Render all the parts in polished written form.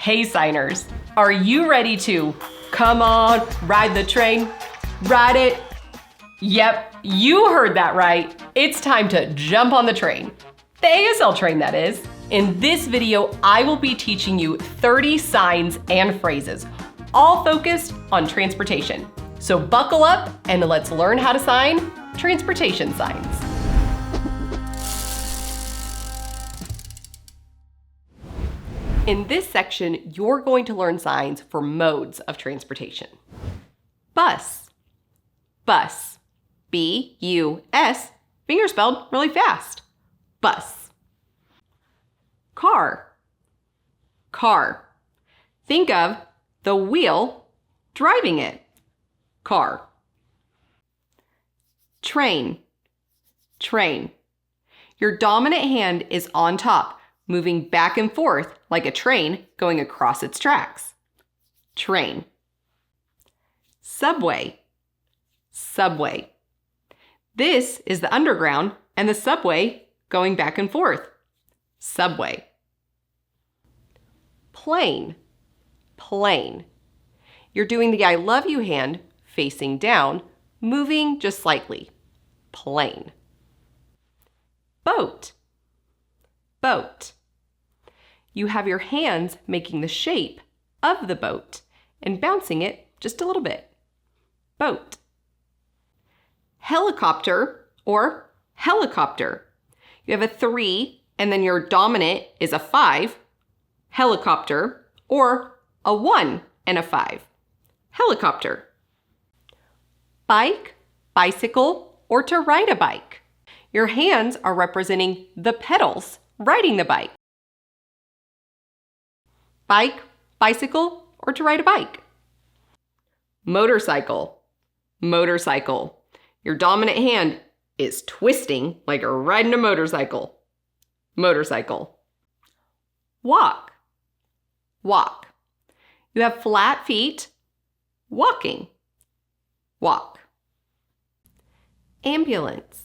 Hey signers, are you ready to, come on, ride the train, ride it? Yep, you heard that right. It's time to jump on the train. The ASL train, that is. In this video, I will be teaching you 30 signs and phrases, all focused on transportation. So buckle up and let's learn how to sign transportation signs. In this section, you're going to learn signs for modes of transportation. Bus, bus, B-U-S, finger spelled really fast, bus. Car, car. Think of the wheel driving it, car. Train, train. Your dominant hand is on top, moving back and forth like a train going across its tracks. Train. Subway. Subway. This is the underground and the subway going back and forth. Subway. Plane. Plane. You're doing the I love you hand facing down, moving just slightly. Plane. Boat. Boat. You have your hands making the shape of the boat and bouncing it just a little bit. Boat. Helicopter or helicopter. You have a 3 and then your dominant is a 5. Helicopter, or a 1 and a 5. Helicopter. Bike, bicycle, or to ride a bike. Your hands are representing the pedals riding the bike. Bike, bicycle, or to ride a bike. Motorcycle, motorcycle. Your dominant hand is twisting like you're riding a motorcycle. Motorcycle. Walk, walk. You have flat feet, walking, walk. Ambulance,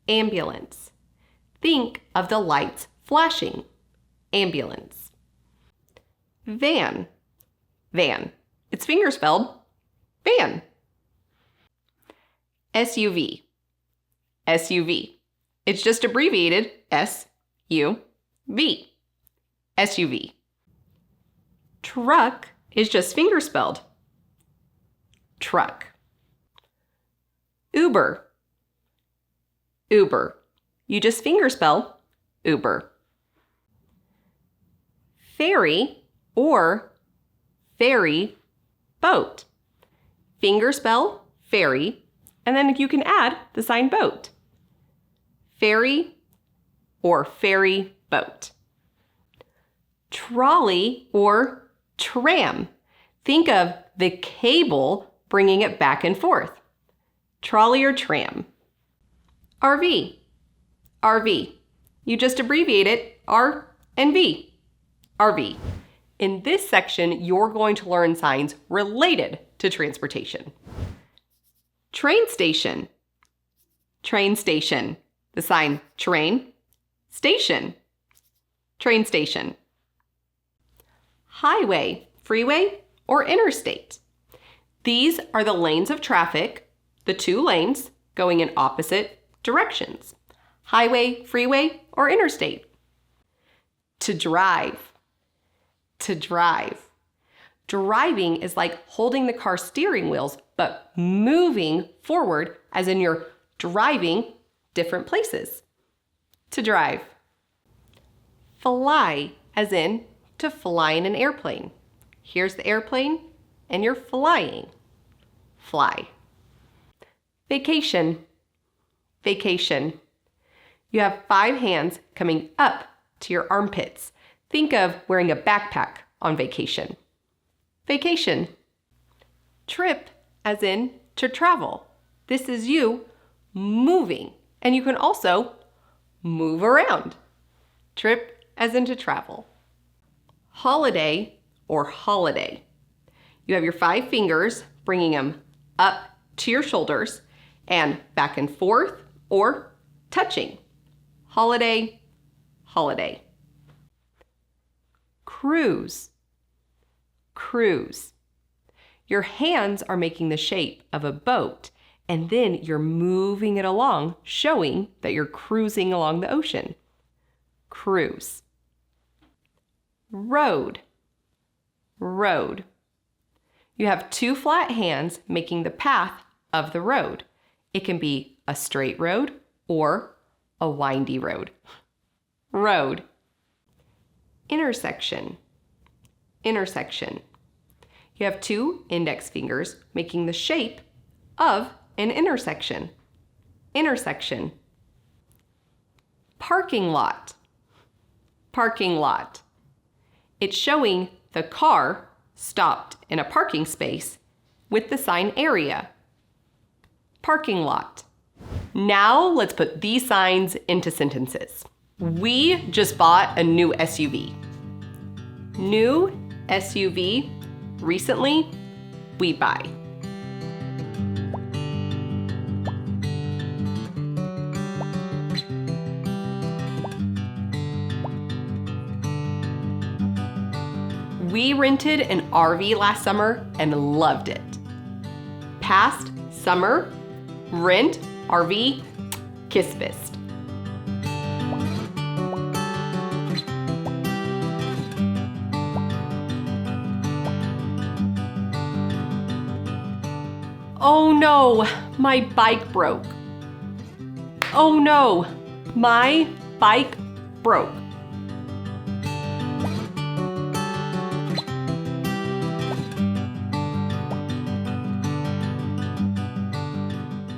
ambulance. Think of the lights flashing, ambulance. Van, van. It's finger spelled, van. SUV, SUV. It's just abbreviated S-U-V, SUV. Truck is just finger spelled, truck. Uber, Uber. You just finger spell Uber. Ferry or ferry boat. Finger spell ferry, and then you can add the sign boat. Ferry or ferry boat. Trolley or tram. Think of the cable bringing it back and forth. Trolley or tram. RV, RV. You just abbreviate it R and V, RV. In this section, you're going to learn signs related to transportation. Train station, train station. The sign train, station, train station. Highway, freeway, or interstate. These are the lanes of traffic, the 2 lanes going in opposite directions. Highway, freeway, or interstate. To drive, to drive. Driving is like holding the car steering wheels, but moving forward as in you're driving different places. To drive. Fly, as in to fly in an airplane. Here's the airplane, and you're flying. Fly. Vacation, vacation. You have 5 hands coming up to your armpits. Think of wearing a backpack on vacation. Vacation. Trip, as in to travel. This is you moving, and you can also move around. Trip, as in to travel. Holiday or holiday. You have your 5 fingers, bringing them up to your shoulders and back and forth or touching. Holiday, holiday. Cruise, cruise. Your hands are making the shape of a boat, and then you're moving it along, showing that you're cruising along the ocean. Cruise. Road. Road. You have two flat hands making the path of the road. It can be a straight road or a windy road. Road. Intersection. Intersection. You have two index fingers making the shape of an intersection. Intersection. Parking lot. Parking lot. It's showing the car stopped in a parking space with the sign area. Parking lot. Now let's put these signs into sentences. We just bought a new SUV. New SUV. Recently, we buy. We rented an RV last summer and loved it. Past summer, rent, RV, kiss fist. Oh no, my bike broke. Oh no, my bike broke.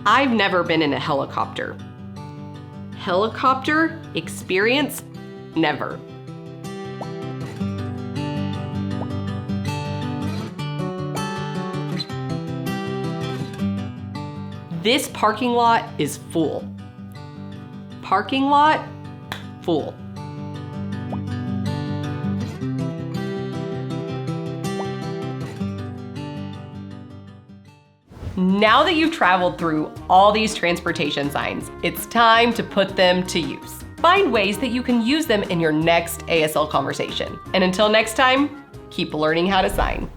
I've never been in a helicopter. Helicopter experience, never. This parking lot is full. Parking lot, full. Now that you've traveled through all these transportation signs, it's time to put them to use. Find ways that you can use them in your next ASL conversation. And until next time, keep learning how to sign.